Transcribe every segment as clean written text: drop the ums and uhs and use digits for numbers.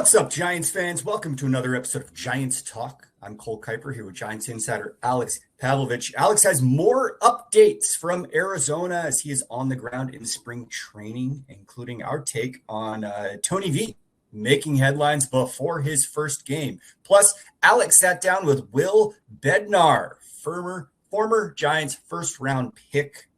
What's up, Giants fans? Welcome to another episode of Giants Talk. I'm Cole Kuiper here with Giants insider Alex Pavlovic. Alex has more updates from Arizona as he is on the ground in spring training, including our take on Tony V making headlines before his first game. Plus, Alex sat down with Will Bednar, former Giants first-round pick.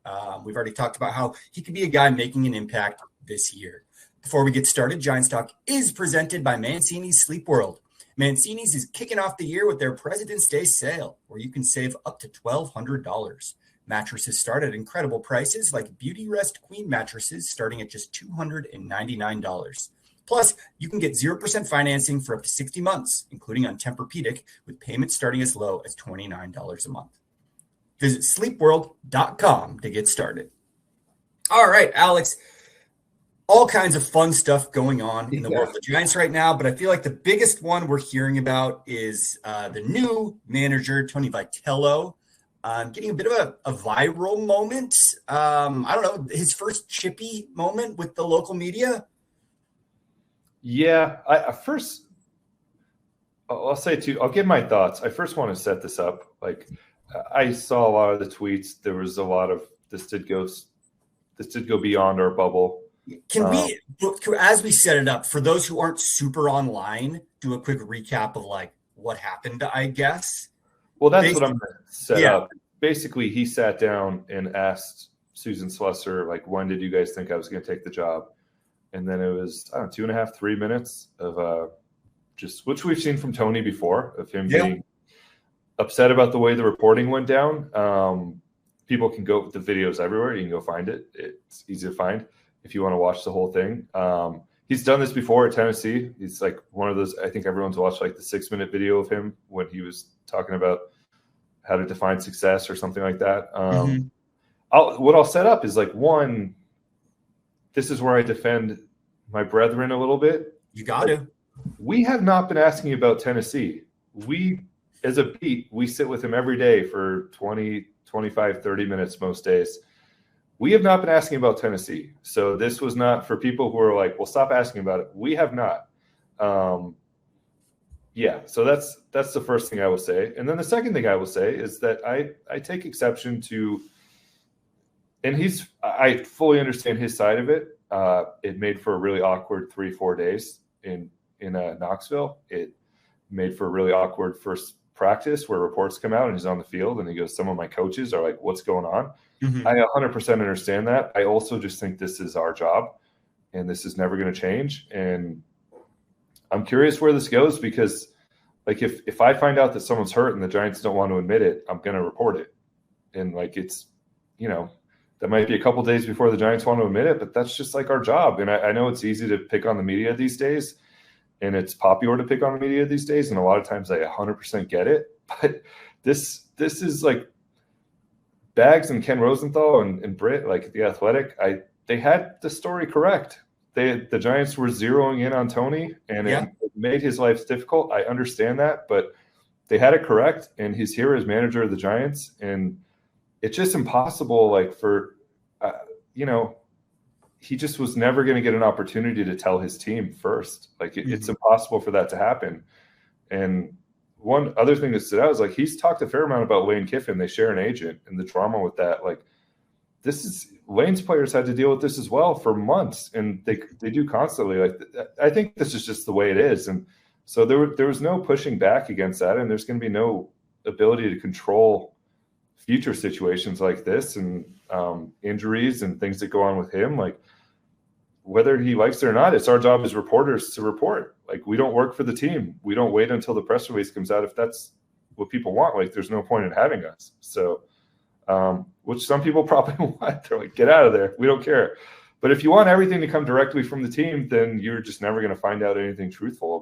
We've already talked about how he could be a guy making an impact this year. Before we get started, Giants Talk is presented by Mancini's Sleep World. Mancini's is kicking off the year with their President's Day sale, where you can save up to $1,200. Mattresses start at incredible prices, like Beauty Rest Queen mattresses starting at just $299. Plus, you can get 0% financing for up to 60 months, including on Tempur-Pedic, with payments starting as low as $29 a month. Visit sleepworld.com to get started. All right, Alex. All kinds of fun stuff going on in the world of the Giants right now, but I feel like the biggest one we're hearing about is the new manager, Tony Vitello, getting a bit of a viral moment. I don't know, his first chippy moment with the local media. Yeah, I'll say too, I'll give my thoughts. I first want to set this up. Like, I saw a lot of the tweets. There was a lot of this did go beyond our bubble. Can we, as we set it up, for those who aren't super online, do a quick recap of like what happened, I guess? Well, that's what I'm going to set up. Basically, he sat down and asked Susan Slusser, like, when did you guys think I was going to take the job? And then it was, 2.5, 3 minutes of just, which we've seen from Tony before, of him being upset about the way the reporting went down. People can go, the videos everywhere. You can go find it. It's easy to find if you want to watch the whole thing. He's done this before at Tennessee. He's like one of those, I think everyone's watched like the 6-minute video of him when he was talking about how to define success or something like that. What I'll set up is like, one, this is where I defend my brethren a little bit. You got to. We have not been asking about Tennessee. We, as a beat, we sit with him every day for 20, 25, 30 minutes most days. We have not been asking about Tennessee. So this was not for people who are like, well, stop asking about it. We have not. So that's the first thing I will say. And then the second thing I will say is that I take exception to, and I fully understand his side of it. It made for a really awkward 3-4 days in Knoxville. It made for a really awkward first practice where reports come out and he's on the field and he goes, some of my coaches are like, what's going on? I 100% understand that. I also just think this is our job and this is never going to change. And I'm curious where this goes because, like, if I find out that someone's hurt and the Giants don't want to admit it, I'm going to report it. And, like, it's, that might be a couple days before the Giants want to admit it, but that's just like our job. And I know it's easy to pick on the media these days and it's popular to pick on the media these days. And a lot of times I 100% get it. But this is like, Bags and Ken Rosenthal and Britt, like The Athletic, they had the story correct. The Giants were zeroing in on Tony, and it made his life difficult. I understand that, but they had it correct, and he's here as manager of the Giants, and it's just impossible. Like he just was never going to get an opportunity to tell his team first. Like it's impossible for that to happen, and one other thing that stood out is like he's talked a fair amount about Lane Kiffin. They share an agent and the drama with that. Like Lane's players had to deal with this as well for months, and they do constantly. Like I think this is just the way it is, and so there was no pushing back against that, and there's going to be no ability to control future situations like this and injuries and things that go on with him. Like whether he likes it or not, it's our job as reporters to report. Like we don't work for the team. We don't wait until the press release comes out. If that's what people want, like there's no point in having us. So, which some people probably want. They're like, get out of there. We don't care. But if you want everything to come directly from the team, then you're just never going to find out anything truthful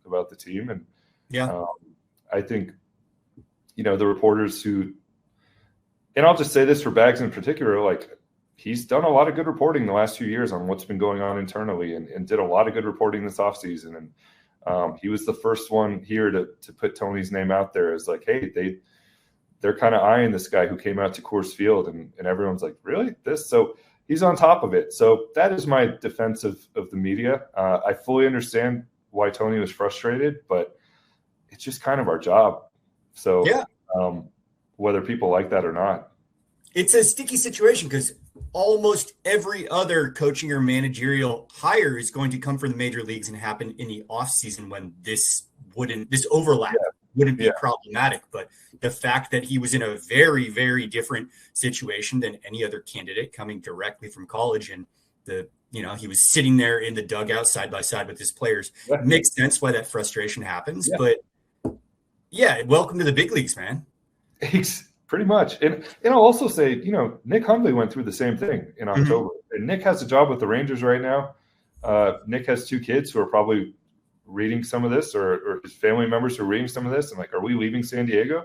about the team. And I think, the reporters who, and I'll just say this for Bags in particular, like he's done a lot of good reporting the last few years on what's been going on internally and did a lot of good reporting this offseason. And he was the first one here to put Tony's name out there as like, hey, they're kind of eyeing this guy who came out to Coors Field and everyone's like, really? So he's on top of it. So that is my defense of the media. I fully understand why Tony was frustrated, but it's just kind of our job. So whether people like that or not. It's a sticky situation because almost every other coaching or managerial hire is going to come from the major leagues and happen in the off season when this overlap wouldn't be problematic. But the fact that he was in a very, very different situation than any other candidate coming directly from college, and he was sitting there in the dugout side by side with his players, makes sense why that frustration happens. Yeah. But welcome to the big leagues, man. Pretty much. And I'll also say, Nick Hundley went through the same thing in October. And Nick has a job with the Rangers right now. Nick has 2 kids who are probably reading some of this, or his family members who are reading some of this. And like, are we leaving San Diego?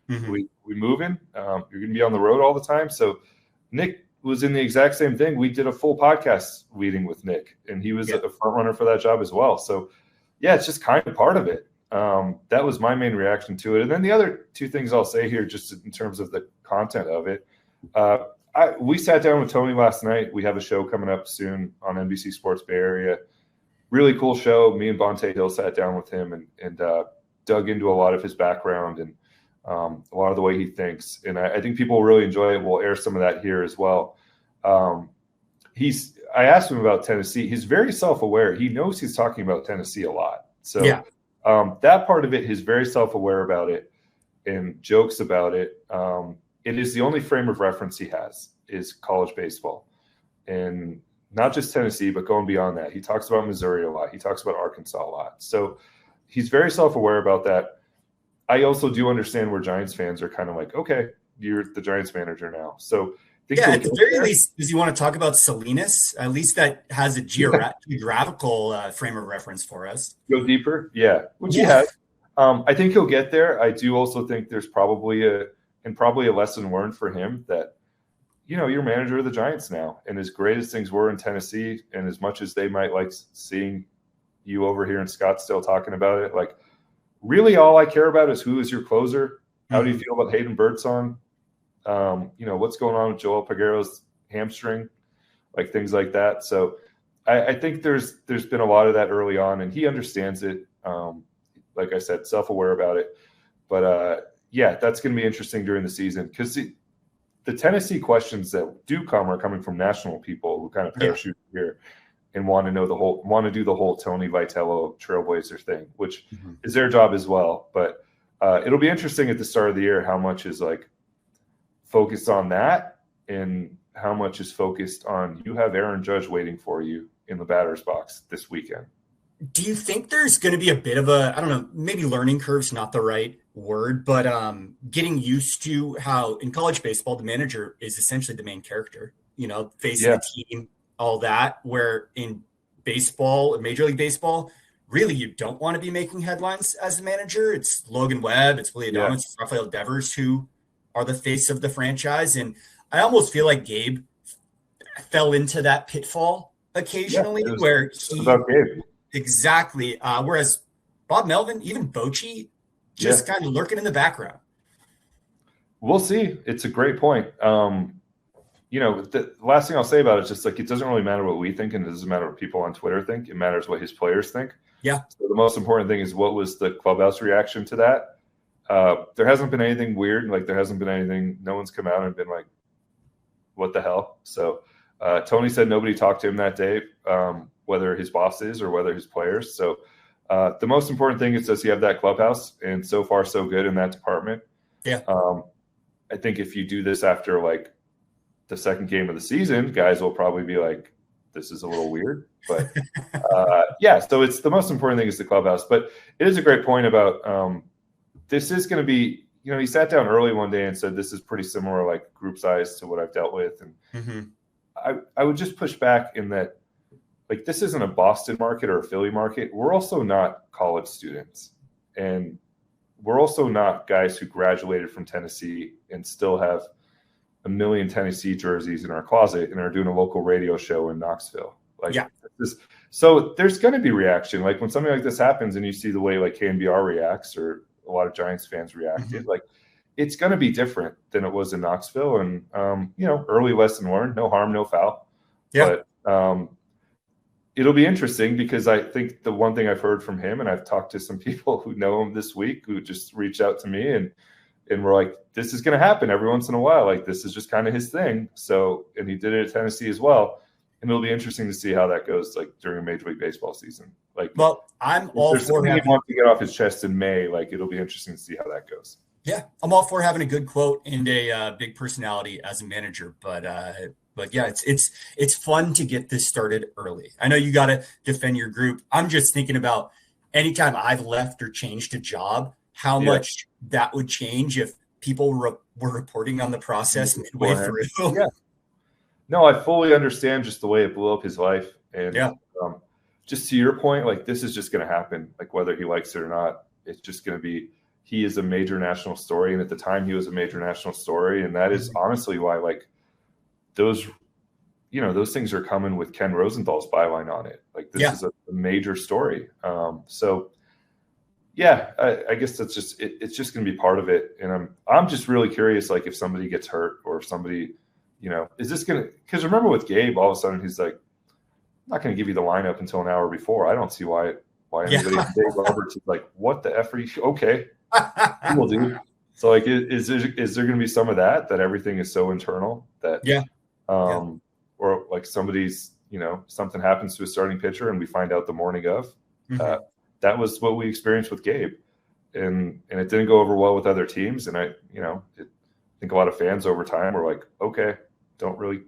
We moving? You're going to be on the road all the time. So Nick was in the exact same thing. We did a full podcast meeting with Nick, and he was a front runner for that job as well. So it's just kind of part of it. That was my main reaction to it. And then the other 2 things I'll say here, just in terms of the content of it. We sat down with Tony last night. We have a show coming up soon on NBC Sports Bay Area. Really cool show. Me and Bonte Hill sat down with him and dug into a lot of his background and a lot of the way he thinks. And I think people will really enjoy it. We'll air some of that here as well. I asked him about Tennessee. He's very self-aware. He knows he's talking about Tennessee a lot. So that part of it, he's very self-aware about it and jokes about it. It is the only frame of reference he has is college baseball, and not just Tennessee, but going beyond that. He talks about Missouri a lot. He talks about Arkansas a lot. So he's very self-aware about that. I also do understand where Giants fans are kind of like, okay, you're the Giants manager now. So at the very least, does he want to talk about Salinas? At least that has a geographical frame of reference for us. Go deeper? Yeah, which he has. I think he'll get there. I do also think there's probably a lesson learned for him that, you're manager of the Giants now. And as great as things were in Tennessee, and as much as they might like seeing you over here in Scottsdale talking about it, like really all I care about is who is your closer? How do you feel about Hayden Birdsong? What's going on with Joel Peguero's hamstring, like things like that. So I think there's been a lot of that early on, and he understands it. Like I said, self-aware about it. But that's going to be interesting during the season because the Tennessee questions that do come are coming from national people who kind of parachute here and want to do the whole Tony Vitello Trailblazer thing, which is their job as well. But it'll be interesting at the start of the year how much is like focused on that and how much is focused on you have Aaron Judge waiting for you in the batter's box this weekend. Do you think there's going to be a bit of a, I don't know, maybe learning curve's not the right word, but getting used to how in college baseball, the manager is essentially the main character, facing the team, all that, where in baseball, Major League Baseball, really you don't want to be making headlines as the manager. It's Logan Webb, it's Willie Adames, it's Rafael Devers who are the face of the franchise. And I almost feel like Gabe fell into that pitfall occasionally where he about Gabe. Exactly. Whereas Bob Melvin, even Bochy, just kind of lurking in the background. We'll see. It's a great point. The last thing I'll say about it is just like it doesn't really matter what we think, and it doesn't matter what people on Twitter think. It matters what his players think. Yeah. So the most important thing is what was the clubhouse reaction to that? There hasn't been anything weird. Like there hasn't been anything. No one's come out and been like, "What the hell?" So Tony said nobody talked to him that day. Whether his bosses or whether his players. So the most important thing is does he have that clubhouse? And so far, so good in that department. Yeah. I think if you do this after like the second game of the season, guys will probably be like, this is a little weird. But so it's the most important thing is the clubhouse. But it is a great point about this is going to be, he sat down early one day and said, this is pretty similar, like group size to what I've dealt with. And I would just push back in that, like, this isn't a Boston market or a Philly market. We're also not college students. And we're also not guys who graduated from Tennessee and still have a million Tennessee jerseys in our closet and are doing a local radio show in Knoxville. So there's going to be reaction. Like when something like this happens and you see the way like KNBR reacts or a lot of Giants fans reacted, like it's going to be different than it was in Knoxville. And, early lesson learned, no harm, no foul. Yeah. But, it'll be interesting because I think the one thing I've heard from him, and I've talked to some people who know him this week who just reached out to me and we're like, this is going to happen every once in a while. Like, this is just kind of his thing. So, and he did it at Tennessee as well. And it'll be interesting to see how that goes, like during a Major League Baseball season. Like, well, I'm all for having. He wants to get off his chest in May. Like, it'll be interesting to see how that goes. Yeah, I'm all for having a good quote and a big personality as a manager, but yeah, it's fun to get this started early. I know you got to defend your group. I'm just thinking about anytime I've left or changed a job, how much that would change if people were reporting on the process midway through. Yeah. No, I fully understand just the way it blew up his life. And just to your point, like, this is just going to happen, like whether he likes it or not. It's just going to be, he is a major national story. And at the time he was a major national story. And that is honestly why, like, those things are coming with Ken Rosenthal's byline on it. Like, this is a major story. So yeah, I guess that's just, it's just going to be part of it. And I'm just really curious, like, if somebody gets hurt or if somebody, is this going to, because remember with Gabe, all of a sudden he's like, I'm not going to give you the lineup until an hour before. I don't see why anybody, Dave Roberts is like, what the F are you? Okay, cool, dude. So, like, is there going to be some of that everything is so internal that, or like somebody's, something happens to a starting pitcher and we find out the morning of, that was what we experienced with Gabe, and it didn't go over well with other teams. And I think a lot of fans over time were like, okay, don't really,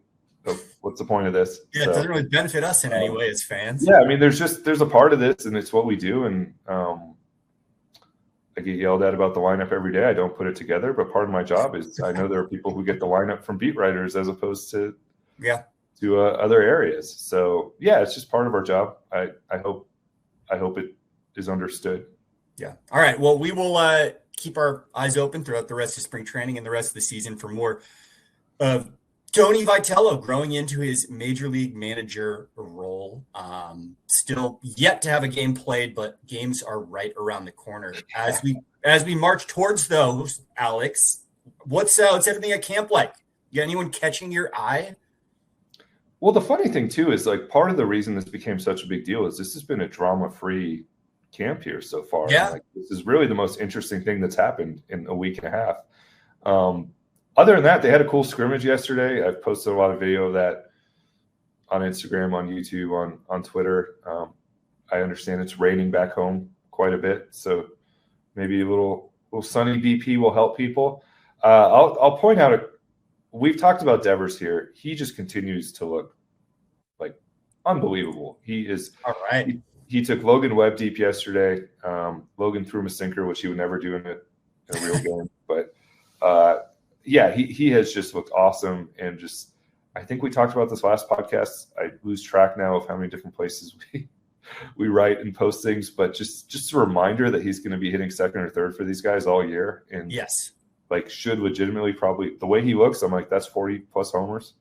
what's the point of this? Yeah, it doesn't really benefit us in any way as fans. Yeah, I mean, there's a part of this, and it's what we do. And I get yelled at about the lineup every day. I don't put it together, but part of my job is I know there are people who get the lineup from beat writers as opposed to other areas. So yeah, it's just part of our job. I hope it is understood. Yeah. All right. Well, we will keep our eyes open throughout the rest of spring training and the rest of the season for more of Tony Vitello growing into his major league manager role. Still yet to have a game played, but games are right around the corner. As we march towards those, Alex, what's everything at camp like? You got anyone catching your eye? Well, the funny thing too is, like, part of the reason this became such a big deal is this has been a drama-free camp here so far. Yeah. Like, this is really the most interesting thing that's happened in a week and a half. Other than that, they had a cool scrimmage yesterday. I've posted a lot of video of that on Instagram, on YouTube, on Twitter. I understand it's raining back home quite a bit, so maybe a little sunny BP will help people. I'll point out, we've talked about Devers here. He just continues to look like unbelievable. He is all right. He took Logan Webb deep yesterday. Logan threw him a sinker, which he would never do in a real game. But he has just looked awesome. And just, I think we talked about this last podcast. I lose track now of how many different places we write and post things. But just a reminder that he's going to be hitting second or third for these guys all year. And yes, like, should legitimately probably, the way he looks, I'm like, that's 40 plus homers.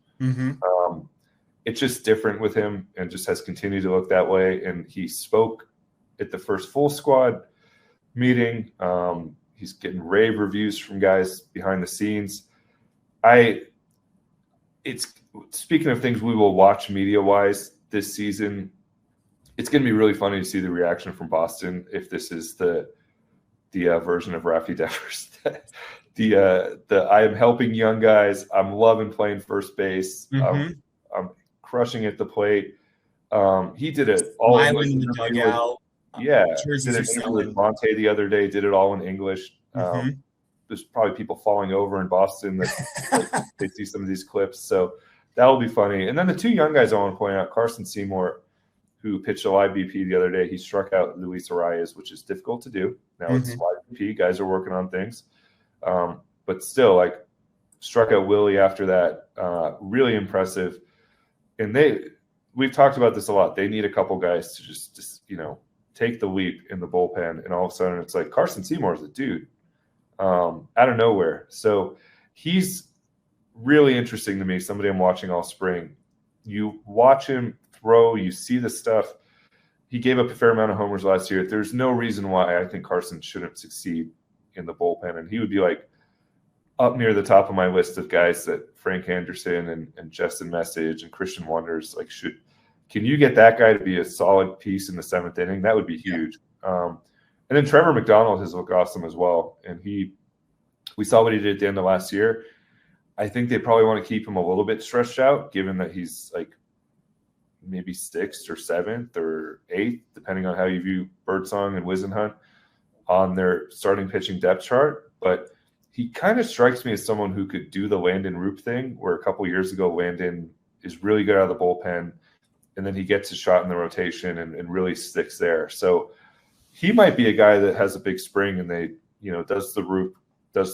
It's just different with him and just has continued to look that way. And he spoke at the first full squad meeting. He's getting rave reviews from guys behind the scenes. It's speaking of things we will watch media wise this season, it's going to be really funny to see the reaction from Boston if this is the version of Rafi Devers. the I am helping young guys. I'm loving playing first base. I'm crushing at the plate. He did it all in the dugout. Yeah, did an interview with Monte the other day. Did it all in English. There's probably people falling over in Boston that they see some of these clips. So that'll be funny. And then the two young guys I want to point out, Carson Seymour, who pitched a live BP the other day. He struck out Luis Arias, which is difficult to do. Now it's live BP. Guys are working on things. But still, like, struck out Willie after that. Really impressive. And we've talked about this a lot. They need a couple guys to just take the leap in the bullpen. And all of a sudden it's like, Carson Seymour is a dude out of nowhere. So he's really interesting to me. Somebody I'm watching all spring. You watch him throw, you see the stuff. He gave up a fair amount of homers last year. There's no reason why I think Carson shouldn't succeed in the bullpen. And he would be like up near the top of my list of guys that Frank Anderson and Justin Message and Christian Wonders like should Can you get that guy to be a solid piece in the 7th inning? That would be huge. And then Trevor McDonald has looked awesome as well. And we saw what he did at the end of last year. I think they probably want to keep him a little bit stretched out, given that he's like maybe 6th or 7th or 8th, depending on how you view Birdsong and Wisenhunt on their starting pitching depth chart. But he kind of strikes me as someone who could do the Landon Roop thing, where a couple years ago Landon is really good out of the bullpen, and then he gets a shot in the rotation and really sticks there. So he might be a guy that has a big spring, and they, does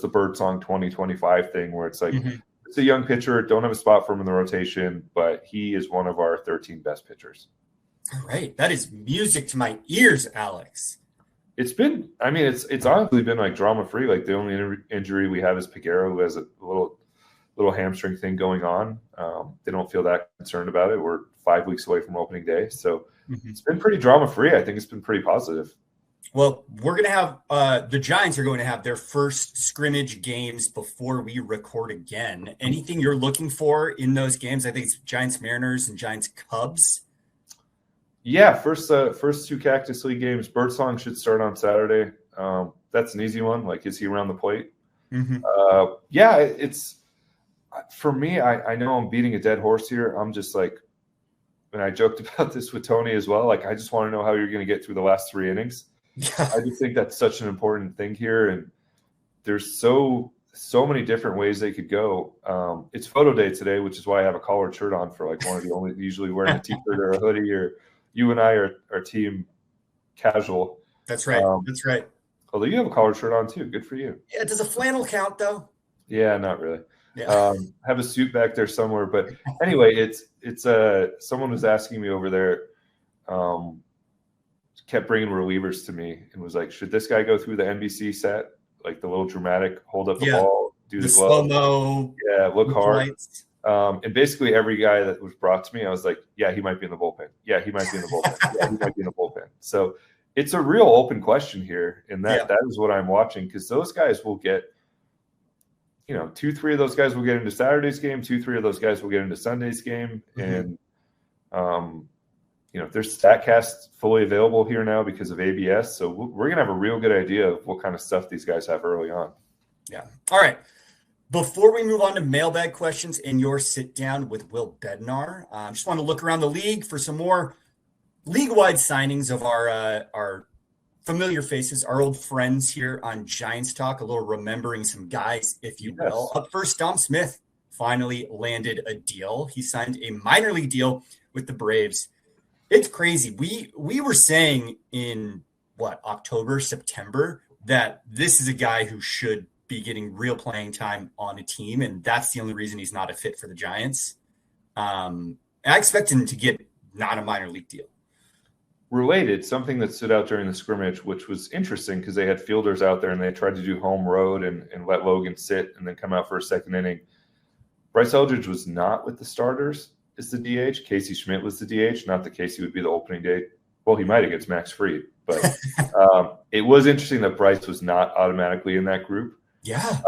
the Birdsong 2025 thing where it's like, it's a young pitcher, don't have a spot for him in the rotation, but he is one of our 13 best pitchers. All right. That is music to my ears, Alex. It's been, it's honestly been like drama free. Like the only injury we have is Peguero, who has a little hamstring thing going on. They don't feel that concerned about it. We're 5 weeks away from opening day. So it's been pretty drama free. I think it's been pretty positive. Well, we're going to have the Giants are going to have their first scrimmage games before we record again. Anything you're looking for in those games? I think it's Giants Mariners and Giants Cubs. Yeah, first 2 Cactus League games. Birdsong should start on Saturday. That's an easy one. Like, is he around the plate? It's for me. I know I'm beating a dead horse here. I'm just like, and I joked about this with Tony as well. Like, I just want to know how you're going to get through the last 3 innings. Yeah. I just think that's such an important thing here, and there's so many different ways they could go. It's photo day today, which is why I have a collared shirt on for like one of the only usually wearing a t-shirt or a hoodie, or you and I are team casual. That's right. That's right. Although you have a collared shirt on too. Good for you. Yeah. Does a flannel count though? Yeah, not really. Yeah. Have a suit back there somewhere. But anyway, it's someone was asking me over there, kept bringing relievers to me and was like, should this guy go through the NBC set? Like the little dramatic, hold up the ball, do the glove. Slow-mo. Yeah, look hard. Lights. And basically every guy that was brought to me, I was like, yeah, he might be in the bullpen. Yeah, he might be in the bullpen. Yeah, he might be in the bullpen. So it's a real open question here. And that is what I'm watching, because those guys will get, 2-3 of those guys will get into Saturday's game, 2-3 of those guys will get into Sunday's game. And, there's StatCast fully available here now because of ABS. So we're going to have a real good idea of what kind of stuff these guys have early on. Yeah. All right. Before we move on to mailbag questions and your sit down with Will Bednar, I just want to look around the league for some more league-wide signings of our familiar faces, our old friends here on Giants Talk, a little remembering some guys, if you will. Up first, Dom Smith finally landed a deal. He signed a minor league deal with the Braves. It's crazy. We were saying in October, September, that this is a guy who should be getting real playing time on a team, and that's the only reason he's not a fit for the Giants. I expect him to get not a minor league deal. Related, something that stood out during the scrimmage, which was interesting because they had fielders out there and they tried to do home road and let Logan sit and then come out for a second inning. Bryce Eldridge was not with the starters as the DH. Casey Schmidt was the DH, not that Casey would be the opening day. Well, he might against Max Fried, but it was interesting that Bryce was not automatically in that group. Yeah.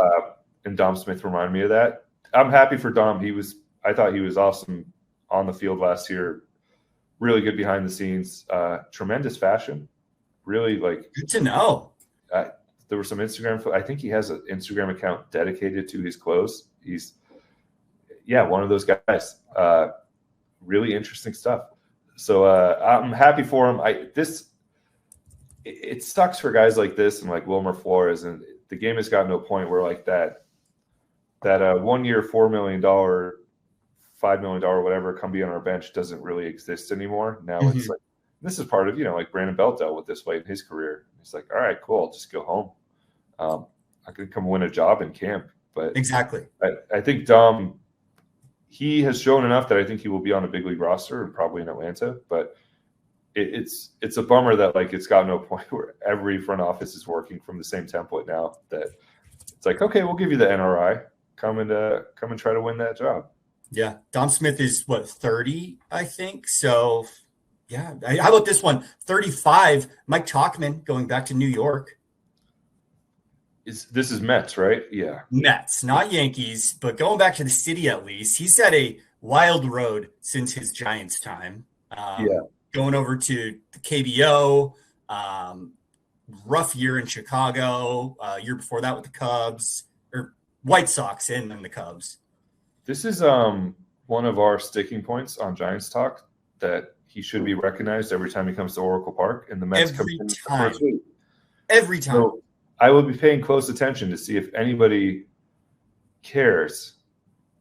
And Dom Smith reminded me of that. I'm happy for Dom. I thought he was awesome on the field last year. Really good behind the scenes. Tremendous fashion. Really good to know. There were some Instagram. I think he has an Instagram account dedicated to his clothes. He's one of those guys. Really interesting stuff. So I'm happy for him. It sucks for guys like this and like Wilmer Flores, and the game has gotten to a point where like that 1 year, $4 million, $5 million, whatever, come be on our bench doesn't really exist anymore. Now it's like, this is part of, like Brandon Belt dealt with this way in his career. He's like, all right, cool, I'll just go home. I could come win a job in camp. But exactly. I think Dom, he has shown enough that I think he will be on a big league roster and probably in Atlanta. But it's a bummer that like it's gotten to a point where every front office is working from the same template now, that it's like, okay, we'll give you the NRI. Come and try to win that job. Yeah. Dom Smith is 30, I think. So yeah. How about this one? 35, Mike Tauchman going back to New York. This is Mets, right? Yeah. Mets, not Yankees, but going back to the city at least. He's had a wild road since his Giants time. Yeah. Going over to the KBO, rough year in Chicago, year before that with the Cubs, or White Sox, and then the Cubs. This is one of our sticking points on Giants Talk, that he should be recognized every time he comes to Oracle Park, and the Mets come in the first week. Every time. So I will be paying close attention to see if anybody cares,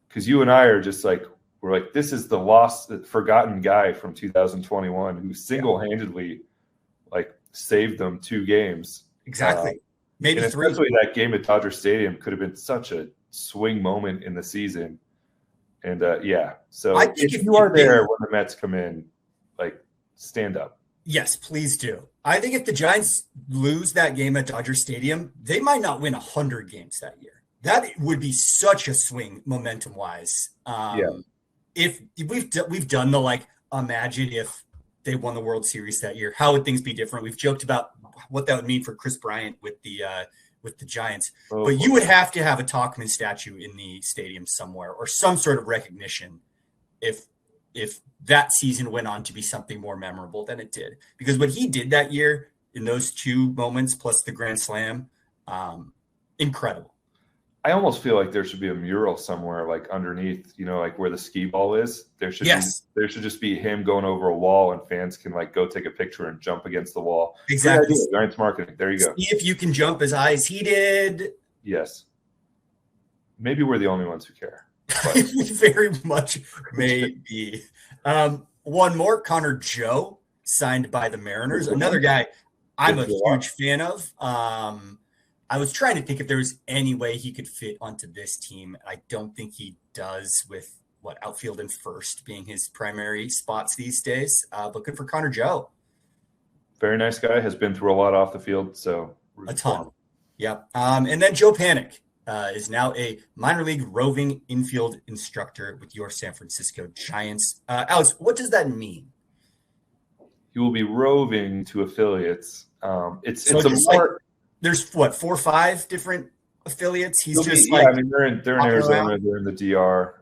because you and I are just like, we're like, this is the lost, forgotten guy from 2021 who single-handedly like saved them 2 games. Exactly. Maybe 3. Especially that game at Dodger Stadium could have been such a swing moment in the season. And so I think if you are there when the Mets come in, like, stand up. Yes, please do. I think if the Giants lose that game at Dodger Stadium, they might not win 100 games that year. That would be such a swing momentum wise. If we've done the, like, imagine if they won the World Series that year, how would things be different? We've joked about what that would mean for Chris Bryant with the Giants, but you would have to have a Talkman statue in the stadium somewhere, or some sort of recognition if that season went on to be something more memorable than it did. Because what he did that year in those 2 moments plus the Grand Slam, incredible. I almost feel like there should be a mural somewhere, like underneath, like where the skee ball is. There should just be him going over a wall, and fans can like go take a picture and jump against the wall. Exactly. Giants marketing. There you go. See if you can jump as high as he did. Yes. Maybe we're the only ones who care. Very much may be. One more, Connor Joe, signed by the Mariners. Another guy I'm a huge fan of. I was trying to think if there was any way he could fit onto this team. I don't think he does, with outfield and first being his primary spots these days. But good for Connor Joe. Very nice guy. Has been through a lot off the field, so a ton. Yep. And then Joe Panic is now a minor league roving infield instructor with your San Francisco Giants. Alex, what does that mean? He will be roving to affiliates. It's a more. There's 4 or 5 different affiliates. He's they're in Arizona, they're in the DR.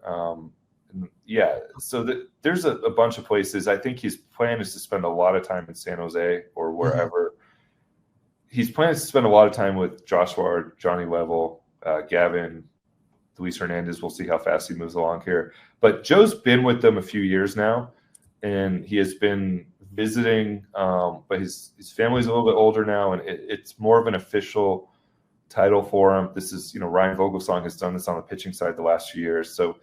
So there's a bunch of places. I think his plan is to spend a lot of time in San Jose or wherever. Mm-hmm. He's planning to spend a lot of time with Josh Ward, Johnny Level, Gavin, Luis Hernandez. We'll see how fast he moves along here. But Joe's been with them a few years now, and he has been visiting, but his family's a little bit older now, and it's more of an official title for him. This is, Ryan Vogelsong has done this on the pitching side the last few years. So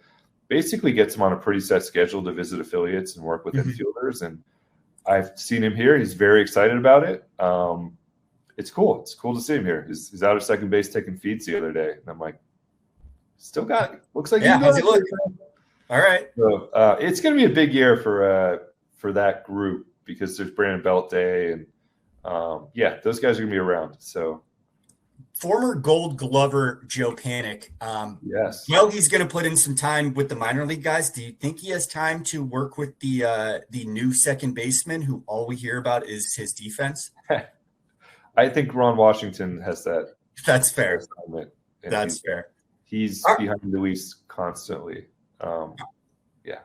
basically gets him on a pretty set schedule to visit affiliates and work with infielders. And I've seen him here. He's very excited about it. It's cool. It's cool to see him here. He's out of second base taking feeds the other day. And I'm like, still got it. Looks like how's he look? All right. So it's going to be a big year for that group, because there's Brandon Belt Day, and those guys are going to be around. So, former Gold Glover Joe Panic. Yes. Well, he's going to put in some time with the minor league guys. Do you think he has time to work with the new second baseman, who all we hear about is his defense? I think Ron Washington has that. That's fair. That's fair. He's behind Luis constantly.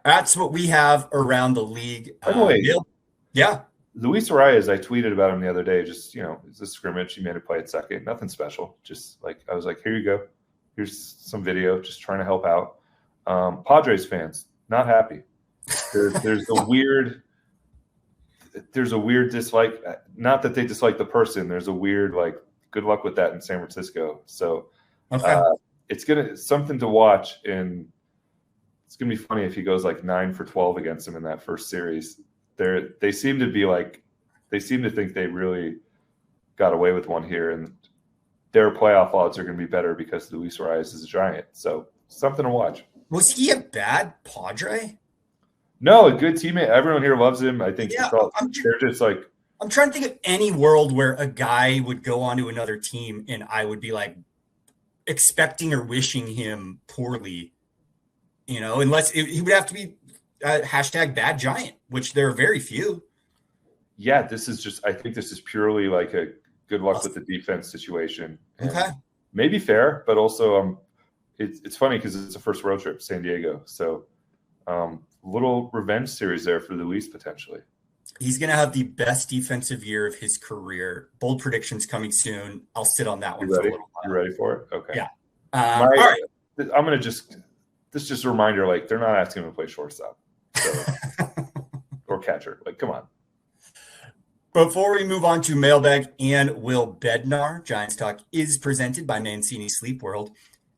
That's what we have around the league. By the way, yeah. Luis Arias, I tweeted about him the other day. Just, it's a scrimmage. He made a play at second. Nothing special. Just like, I was like, here you go. Here's some video. Just trying to help out. Padres fans, not happy. There's a weird dislike. Not that they dislike the person. There's a weird, like, good luck with that in San Francisco. So it's something to watch, and it's gonna be funny if he goes like 9 for 12 against them in that first series. They seem to think they really got away with one here, and their playoff odds are going to be better because Luis Arias is a Giant. So something to watch. Was he a bad Padre? No, a good teammate. Everyone here loves him. I think they're just like. I'm trying to think of any world where a guy would go on to another team and I would be like expecting or wishing him poorly, unless he would have to be hashtag bad Giant, which there are very few. Yeah, I think this is purely like a good luck with the defense situation. Okay. Maybe fair, but also it's funny because it's a first road trip, San Diego. So little revenge series there for Luis potentially. He's going to have the best defensive year of his career. Bold predictions coming soon. I'll sit on that one for a little while. You ready for it? Okay. Yeah. All right. I'm going to this is just a reminder, like, they're not asking him to play shortstop. So, or catcher. Like, come on. Before we move on to Mailbag and Will Bednar, Giants Talk is presented by Mancini Sleep World.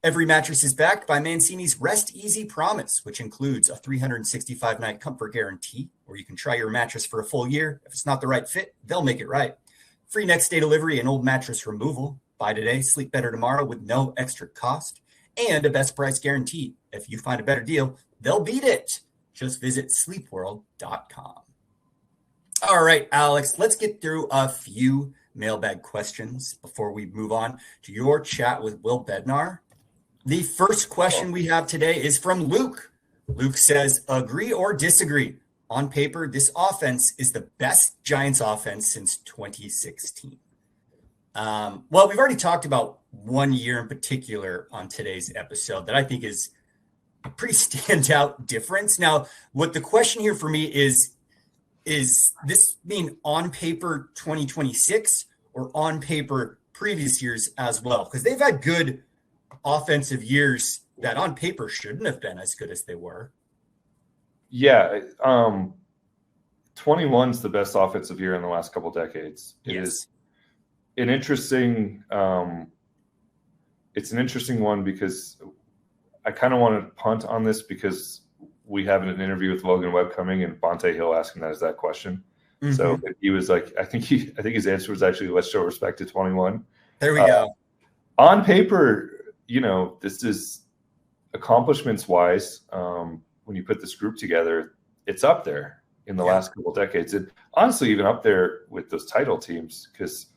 Every mattress is backed by Mancini's Rest Easy Promise, which includes a 365-night comfort guarantee, where you can try your mattress for a full year. If it's not the right fit, they'll make it right. Free next-day delivery and old mattress removal. Buy today, sleep better tomorrow with no extra cost. And a best price guarantee. If you find a better deal, they'll beat it. Just visit sleepworld.com. All right, Alex, let's get through a few mailbag questions before we move on to your chat with Will Bednar. The first question we have today is from Luke. Luke says, agree or disagree? On paper, this offense is the best Giants offense since 2016. Well, we've already talked about 1 year in particular on today's episode that I think is a pretty standout difference. Now, what the question here for me is this mean on paper 2026 or on paper previous years as well? Because they've had good offensive years that on paper shouldn't have been as good as they were. Yeah. 21's the best offensive year in the last couple of decades. It is an interesting it's an interesting one because I kind of want to punt on this because we have an interview with Logan Webb coming and Bonte Hill asking that question. Mm-hmm. So he was like, I think his answer was actually, let's show respect to 21. There we go. On paper, this is accomplishments wise. When you put this group together, it's up there in the last couple of decades. And honestly, even up there with those title teams, because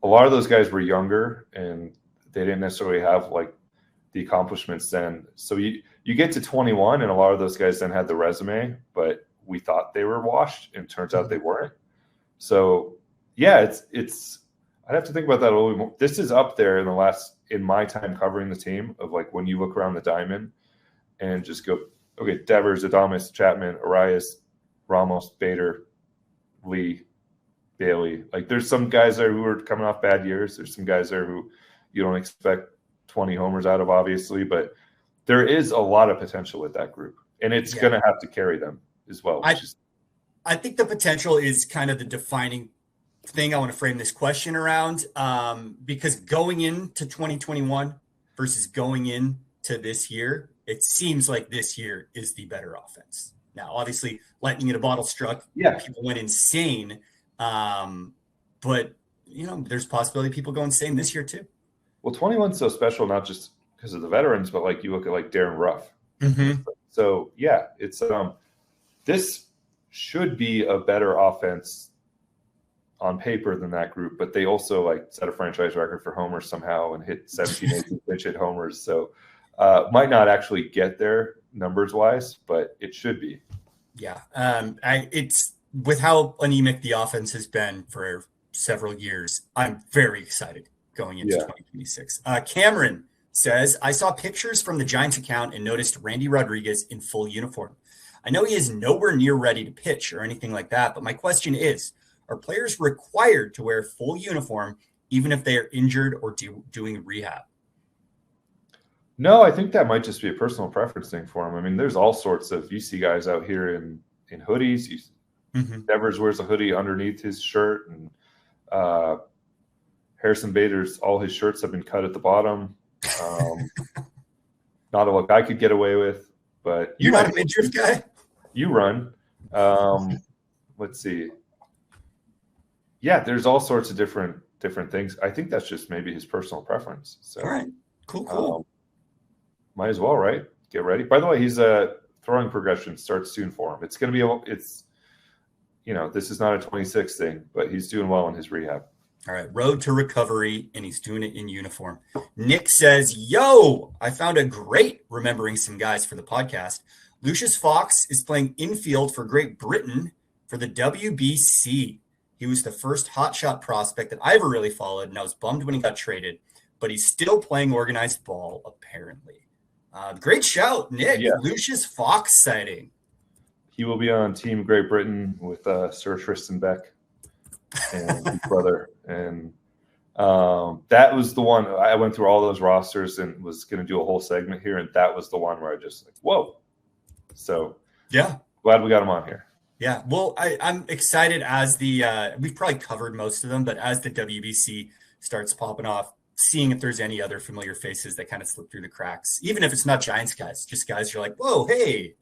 a lot of those guys were younger and they didn't necessarily have like the accomplishments then. So you get to 21 and a lot of those guys then had the resume, but we thought they were washed and it turns out they weren't. So yeah, it's I'd have to think about that a little bit more. This is up there in my time covering the team of like when you look around the diamond and just go, okay, Devers, Adames, Chapman, Arias, Ramos, Bader, Lee, Bailey. Like there's some guys there who are coming off bad years. There's some guys there who you don't expect 20 homers out of, obviously, but there is a lot of potential with that group, and it's going to have to carry them as well. I think the potential is kind of the defining thing I want to frame this question around, because going into 2021 versus going into this year, it seems like this year is the better offense. Now, obviously, lightning in a bottle struck. Yeah, people went insane, but there's possibility people go insane this year too. Well, 21's so special, not just because of the veterans, but like you look at like Darren Ruff. Mm-hmm. So yeah, it's this should be a better offense on paper than that group, but they also like set a franchise record for homers somehow and hit 17, 18 pinch hit homers. So might not actually get there numbers wise, but it should be. Yeah. It's with how anemic the offense has been for several years. I'm very excited going into 2026. Cameron says, I saw pictures from the Giants account and noticed Randy Rodriguez in full uniform. I know he is nowhere near ready to pitch or anything like that, but my question is, are players required to wear full uniform even if they are injured or doing rehab? No, I think that might just be a personal preference thing for him. I mean, there's all sorts of, you see guys out here in hoodies. Devers wears a hoodie underneath his shirt, and Harrison Bader's, all his shirts have been cut at the bottom. Not a look I could get away with, but you're not a midriff guy. You run. Let's see. Yeah, there's all sorts of different things. I think that's just maybe his personal preference. So, all right, cool. Might as well, right? Get ready. By the way, he's throwing progression starts soon for him. It's going to be this is not a 26 thing, but he's doing well in his rehab. All right, road to recovery, and he's doing it in uniform. Nick says, yo, I found a great remembering some guys for the podcast. Lucius Fox is playing infield for Great Britain for the WBC. He was the first hotshot prospect that I ever really followed, and I was bummed when he got traded, but he's still playing organized ball, apparently. Great shout, Nick. Yeah. Lucius Fox sighting. He will be on Team Great Britain with Sir Tristan Beck and his brother. And that was the one. I went through all those rosters and was going to do a whole segment here, and that was the one where I just like, whoa. So yeah, glad we got him on here. Yeah, well, I'm excited as we've probably covered most of them, but as the WBC starts popping off, seeing if there's any other familiar faces that kind of slip through the cracks, even if it's not Giants guys, just guys you're like, whoa, hey.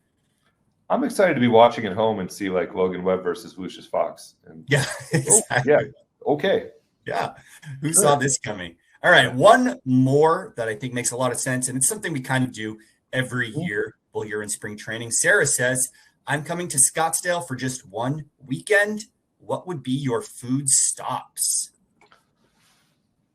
I'm excited to be watching at home and see like Logan Webb versus Lucius Fox. And yeah, exactly. Yeah, okay. Yeah, who saw this coming? All right, one more that I think makes a lot of sense, and it's something we kind of do every year while you're in spring training. Sarah says, I'm coming to Scottsdale for just one weekend. What would be your food stops?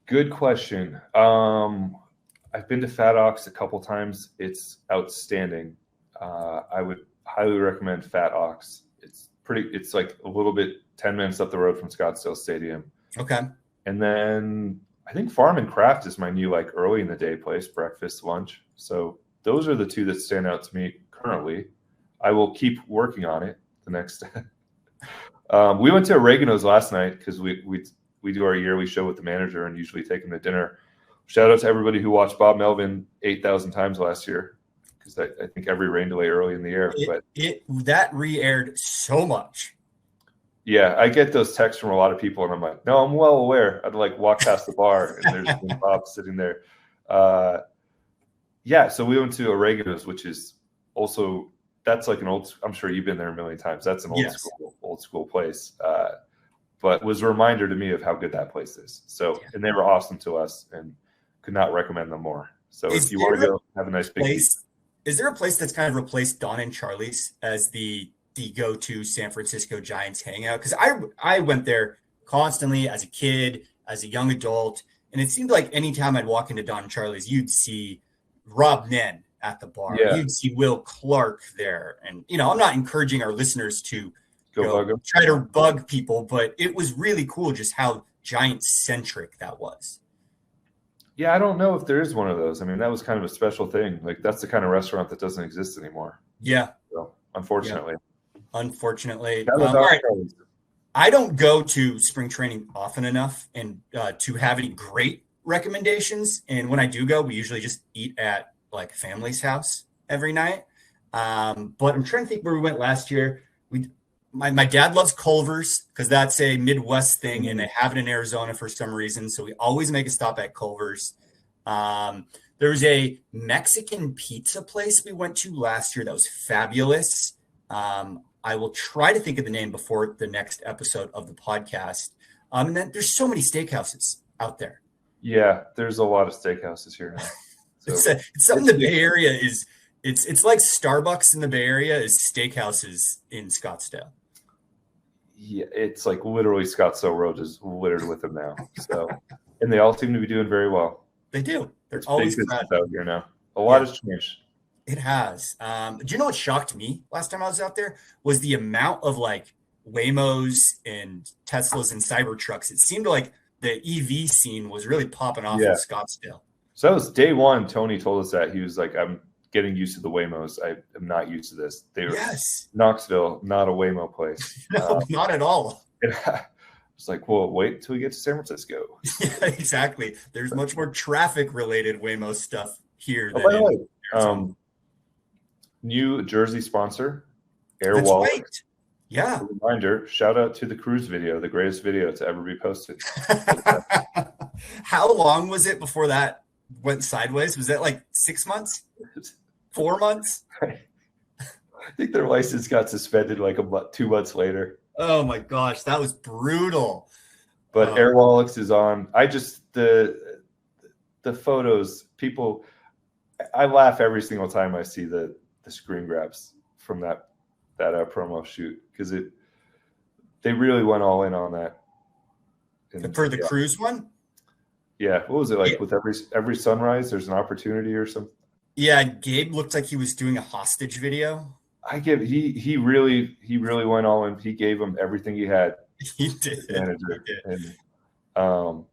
Good question. I've been to Fat Ox a couple times. It's outstanding. I would highly recommend Fat Ox. It's like a little bit 10 minutes up the road from Scottsdale Stadium. Okay. And then I think Farm and Craft is my new like early in the day place, breakfast, lunch. So those are the two that stand out to me currently. I will keep working on it the next day. We went to Oregano's last night because we do our yearly show with the manager and usually take him to dinner. Shout out to everybody who watched Bob Melvin 8,000 times last year because I think every rain delay early in the year. That re-aired so much. Yeah, I get those texts from a lot of people, and I'm like, no, I'm well aware. I'd like walk past the bar, and there's Bob sitting there. Yeah, so we went to Oregano's, which is also that's like an old. I'm sure you've been there a million times. That's an old school place, but was a reminder to me of how good that place is. So, and they were awesome to us, and could not recommend them more. So, if you want to go have a nice big place, is there a place that's kind of replaced Don and Charlie's as the go-to San Francisco Giants hangout? Because I went there constantly as a kid, as a young adult, and it seemed like anytime I'd walk into Don and Charlie's, you'd see Rob Nen at the bar. Yeah. You'd see Will Clark there. And, I'm not encouraging our listeners to try to bug people, but it was really cool just how Giants-centric that was. Yeah, I don't know if there is one of those. I mean, that was kind of a special thing. Like, that's the kind of restaurant that doesn't exist anymore. Yeah. So, unfortunately. Yeah. Unfortunately. All right. I don't go to spring training often enough and to have any great recommendations. And when I do go, we usually just eat at like family's house every night. But I'm trying to think where we went last year. My dad loves Culver's because that's a Midwest thing, and they have it in Arizona for some reason. So we always make a stop at Culver's. There was a Mexican pizza place we went to last year that was fabulous. I will try to think of the name before the next episode of the podcast. And then there's so many steakhouses out there. Yeah, there's a lot of steakhouses here now. So it's something the Bay Area is. It's like Starbucks in the Bay Area is steakhouses in Scottsdale. Yeah, it's like literally Scottsdale Road is littered with them now. So, and they all seem to be doing very well. They do. They're always out here now. A lot has changed. It has. Do you know what shocked me last time I was out there was the amount of like Waymos and Teslas and Cybertrucks. It seemed like the EV scene was really popping off in Scottsdale. So that was day one. Tony told us that he was like, I'm getting used to the Waymos. I am not used to this. They were Knoxville, not a Waymo place. No, not at all. It's like, well, wait until we get to San Francisco. Yeah, exactly. There's much more traffic related Waymo stuff here. By the way, new jersey sponsor, Air Wallet. Right. Yeah. Reminder, shout out to the cruise video, the greatest video to ever be posted. How long was it before that went sideways? Was that like 6 months? 4 months? I think their license got suspended like 2 months later. Oh my gosh, that was brutal. But Air Wallets is on. The photos, people, I laugh every single time I see the screen grabs from that promo shoot because they really went all in on that. And for the cruise one? Yeah. What was it like with every sunrise? There's an opportunity or something. Yeah, Gabe looked like he was doing a hostage video. He really went all in. He gave him everything he had. He did. And,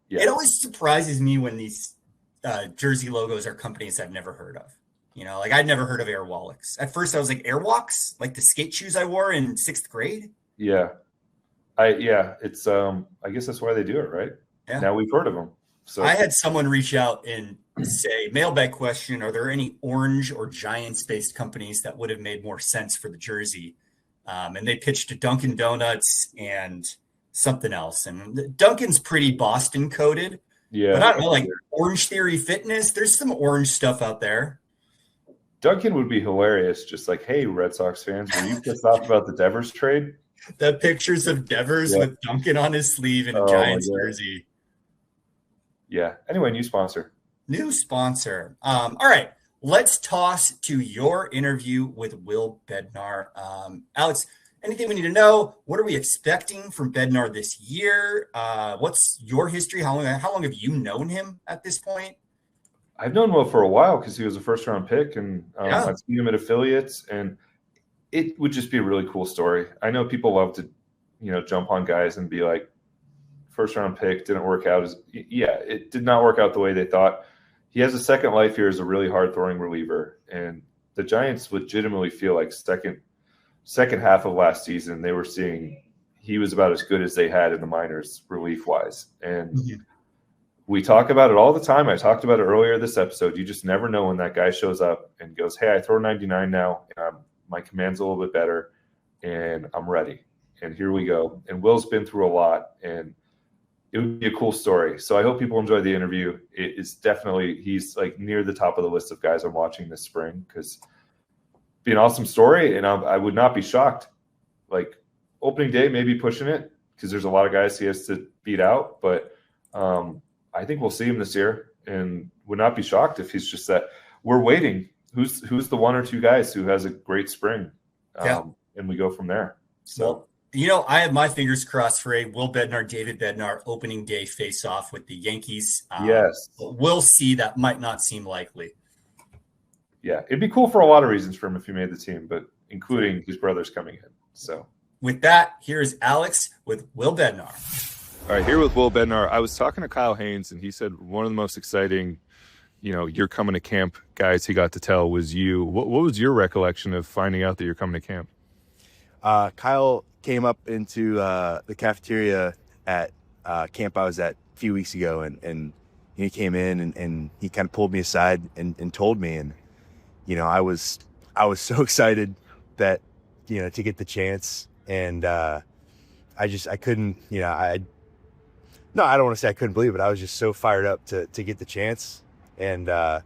It always surprises me when these jersey logos are companies I've never heard of. Like I'd never heard of Airwalks. At first I was like, Airwalks? Like the skate shoes I wore in 6th grade? Yeah. It's I guess that's why they do it, right? Yeah. Now we've heard of them. So I had someone reach out and say, mailbag question, are there any orange or Giants-based companies that would have made more sense for the jersey? And they pitched Dunkin' Donuts and something else. And Dunkin's pretty Boston coded. Yeah. But I don't know, like Orange Theory Fitness, there's some orange stuff out there. Dunkin' would be hilarious. Just like, hey, Red Sox fans, were you pissed off about the Devers trade? The pictures of Devers with Dunkin' on his sleeve and a Giants jersey. Yeah. Anyway, new sponsor. All right. Let's toss to your interview with Will Bednar. Alex, anything we need to know? What are we expecting from Bednar this year? What's your history? How long have you known him at this point? I've known Will for a while because he was a first-round pick, and I've seen him at affiliates, and it would just be a really cool story. I know people love to, jump on guys and be like, first-round pick didn't work out. It did not work out the way they thought. He has a second life here as a really hard-throwing reliever, and the Giants legitimately feel like second half of last season they were seeing he was about as good as they had in the minors relief-wise, and we talk about it all the time. I talked about it earlier this episode. You just never know when that guy shows up and goes, hey, I throw 99 now. My command's a little bit better, and I'm ready. And here we go. And Will's been through a lot, and it would be a cool story. So I hope people enjoy the interview. It is definitely, he's like near the top of the list of guys I'm watching this spring because it'd be an awesome story, and I would not be shocked. Like opening day, maybe pushing it because there's a lot of guys he has to beat out, but I think we'll see him this year, and would not be shocked if he's just that. We're waiting. Who's the one or two guys who has a great spring, and we go from there. So, I have my fingers crossed for a Will Bednar, David Bednar opening day face-off with the Yankees. Yes, we'll see. That might not seem likely. Yeah, it'd be cool for a lot of reasons for him if he made the team, but including his brothers coming in. So, with that, here's Alex with Will Bednar. All right, here with Will Bednar. I was talking to Kyle Haynes, and he said one of the most exciting, you're coming to camp guys he got to tell was you. What was your recollection of finding out that you're coming to camp? Kyle came up into the cafeteria at camp I was at a few weeks ago, and he came in and he kind of pulled me aside and told me, and I was so excited that to get the chance, and I couldn't No, I don't want to say I couldn't believe it. I was just so fired up to get the chance. And, I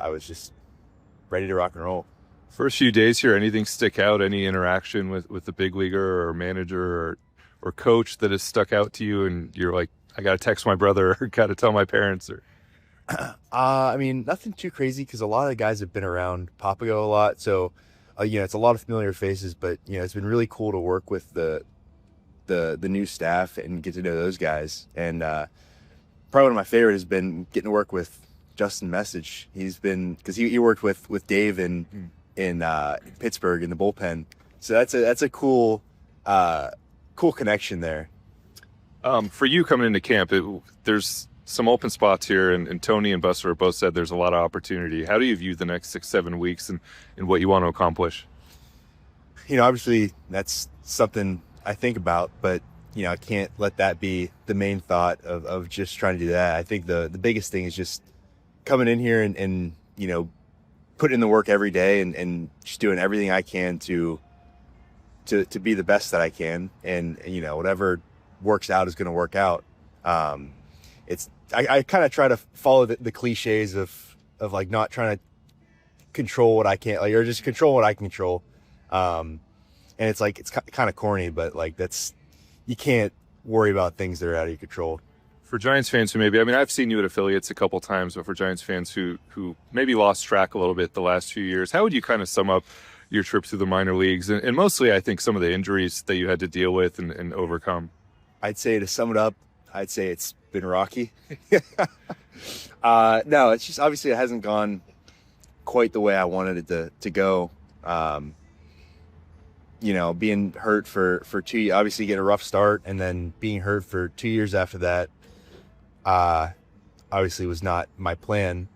was just ready to rock and roll. First few days here, anything stick out? Any interaction with the big leaguer or manager or coach that has stuck out to you and you're like, I got to text my brother or got to tell my parents? Or nothing too crazy because a lot of the guys have been around Papago a lot. So, it's a lot of familiar faces, but, it's been really cool to work with the new staff and get to know those guys. And probably one of my favorite has been getting to work with Justin Message. He's been, because he worked with Dave in Pittsburgh in the bullpen. So that's a cool connection there. For you coming into camp, there's some open spots here, and Tony and Buster both said there's a lot of opportunity. How do you view the next 6-7 weeks and what you want to accomplish? Obviously that's something I think about, but I can't let that be the main thought of just trying to do that. I think the biggest thing is just coming in here and putting in the work every day and just doing everything I can to be the best that I can, and whatever works out is going to work out. I kind of try to follow the cliches of like not trying to control what I can't, or just control what I can control. And it's like, it's kind of corny, but like you can't worry about things that are out of your control. For Giants fans who I've seen you at affiliates a couple times, but for Giants fans who maybe lost track a little bit the last few years, how would you kind of sum up your trip through the minor leagues? And mostly, I think, some of the injuries that you had to deal with and overcome. I'd say, to sum it up, it's been rocky. No, it's just, obviously it hasn't gone quite the way I wanted it to go. Being hurt for 2 years, obviously get a rough start, and then being hurt for 2 years after that, obviously was not my plan.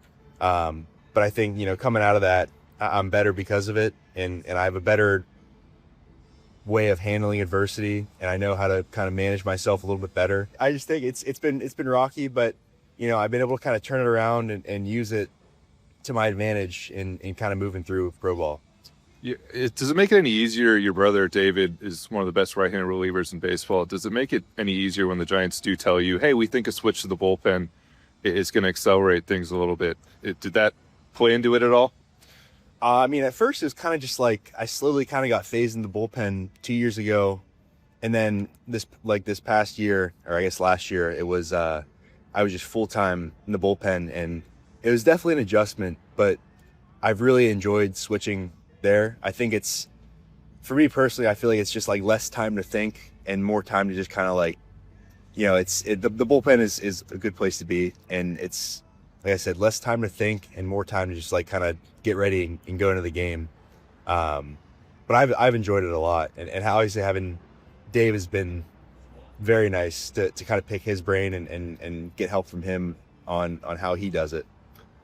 But I think, coming out of that, I'm better because of it. And I have a better way of handling adversity, and I know how to kind of manage myself a little bit better. I just think it's been rocky, but I've been able to kind of turn it around and use it to my advantage in kind of moving through pro ball. Does it make it any easier? Your brother David is one of the best right-handed relievers in baseball. Does it make it any easier when the Giants do tell you, hey, we think a switch to the bullpen is going to accelerate things a little bit? Did that play into it at all? At first it was kind of just like I slowly kind of got phased in the bullpen 2 years ago. And then this past year, or I guess last year, it was I was just full-time in the bullpen, and it was definitely an adjustment, but I've really enjoyed switching there. I think it's, for me personally, I feel like it's just like less time to think and more time to just kind of like, the bullpen is a good place to be, and it's, like I said, less time to think and more time to just like kind of get ready and go into the game. But I've enjoyed it a lot, and obviously having Dave has been very nice to kind of pick his brain and get help from him on how he does it.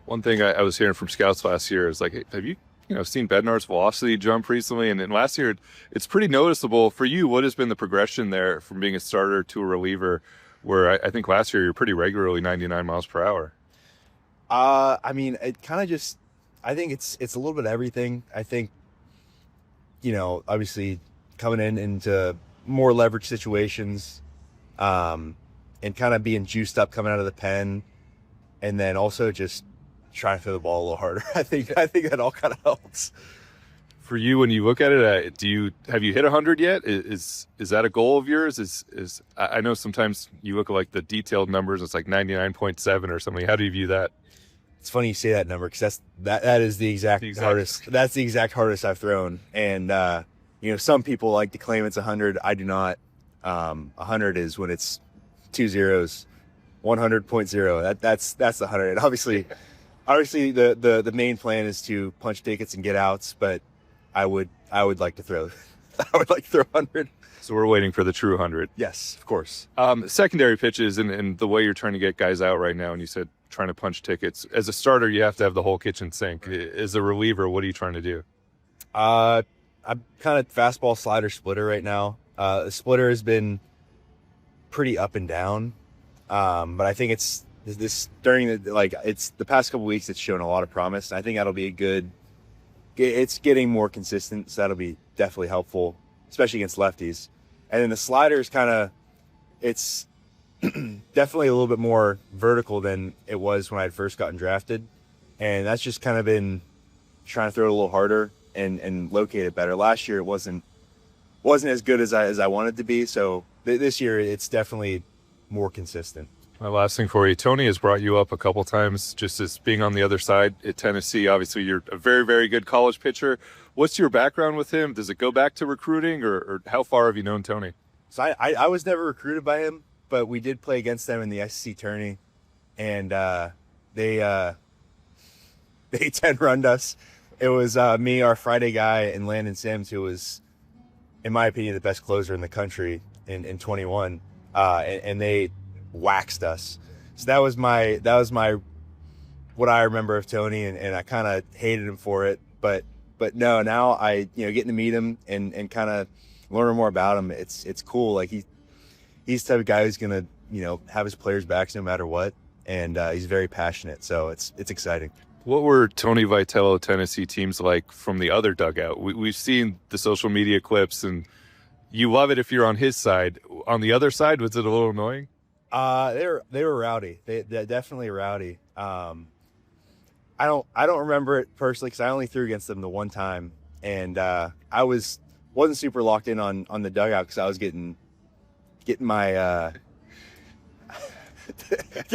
One thing I was hearing from scouts last year is like, hey, have you seen Bednar's velocity jump recently? And last year, it's pretty noticeable for you. What has been the progression there from being a starter to a reliever, where I think last year you're pretty regularly 99 miles per hour? It kind of just, I think it's a little bit of everything. I think, obviously coming into more leverage situations, and kind of being juiced up coming out of the pen, and then also just trying to throw the ball a little harder. I think that all kind of helps. For you, when you look at it, have you hit 100 yet? Is that a goal of yours? Is I know sometimes you look at like the detailed numbers, it's like 99.7 or something. How do you view that? It's funny you say that number, because that is the exact hardest. That's the exact hardest I've thrown. And some people like to claim it's 100. I do not. 100 is when it's 2 zeros. 100.0. That's the 100. And obviously the main plan is to punch tickets and get outs, but I would like to throw 100. So we're waiting for the true 100. Yes, of course. Secondary pitches and the way you're trying to get guys out right now, and you said trying to punch tickets. As a starter, you have to have the whole kitchen sink. As a reliever, what are you trying to do? I'm kind of fastball, slider, splitter right now. The splitter has been pretty up and down, but I think it's the past couple weeks it's shown a lot of promise. I think that'll be it's getting more consistent, so that'll be definitely helpful, especially against lefties. And then the slider is it's definitely a little bit more vertical than it was when I had first gotten drafted. And that's just kind of been trying to throw it a little harder and locate it better. Last year it wasn't as good as I wanted to be. So this year it's definitely more consistent. My last thing for you, Tony has brought you up a couple times just as being on the other side at Tennessee. Obviously, you're a very, very good college pitcher. What's your background with him? Does it go back to recruiting, or how far have you known Tony? So I was never recruited by him, but we did play against them in the SEC tourney, and they 10-runned us. It was me, our Friday guy, and Landon Sims, who was, in my opinion, the best closer in the country in 21, and they waxed us. So that was my what I remember of Tony, and I kind of hated him for it, but no, now I getting to meet him and kind of learn more about him, it's cool. Like he's the type of guy who's gonna have his players' backs no matter what, and he's very passionate, so it's exciting. What were Tony Vitello Tennessee teams like from the other dugout? We've seen the social media clips, and you love it if you're on his side. On the other side, was it a little annoying? They were rowdy. They're definitely rowdy. I don't remember it personally because I only threw against them the one time, and I wasn't super locked in on the dugout because I was getting my I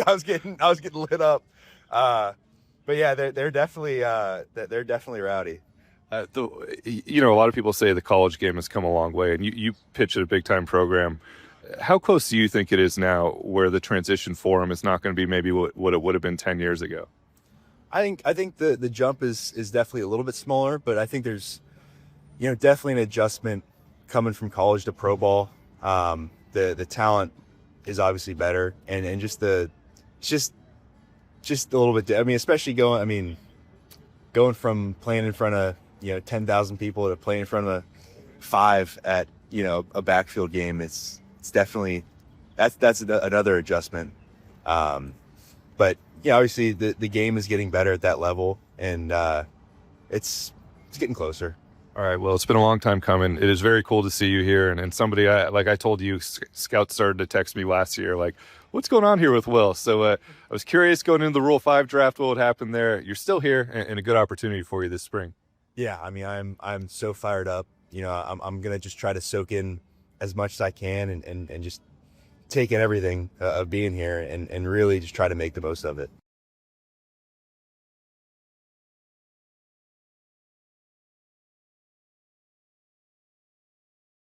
was getting lit up. But yeah, they're definitely rowdy. A lot of people say the college game has come a long way, and you pitch at a big time program. How close do you think it is now where the transition for him is not going to be maybe what it would have been 10 years ago? I think the jump is definitely a little bit smaller, but I think there's definitely an adjustment coming from college to pro ball. The talent is obviously better, and just a little bit. Especially going from playing in front of 10,000 people to playing in front of 5 at a backfield game, it's definitely that's another adjustment. But obviously the game is getting better at that level, and it's getting closer. All right. Well, it's been a long time coming. It is very cool to see you here. And somebody, like I told you, scouts started to text me last year, like, what's going on here with Will? So I was curious going into the Rule 5 draft, what would happen there. You're still here, and a good opportunity for you this spring. Yeah, I mean, I'm so fired up. I'm going to just try to soak in as much as I can and just take in everything of being here and really just try to make the most of it.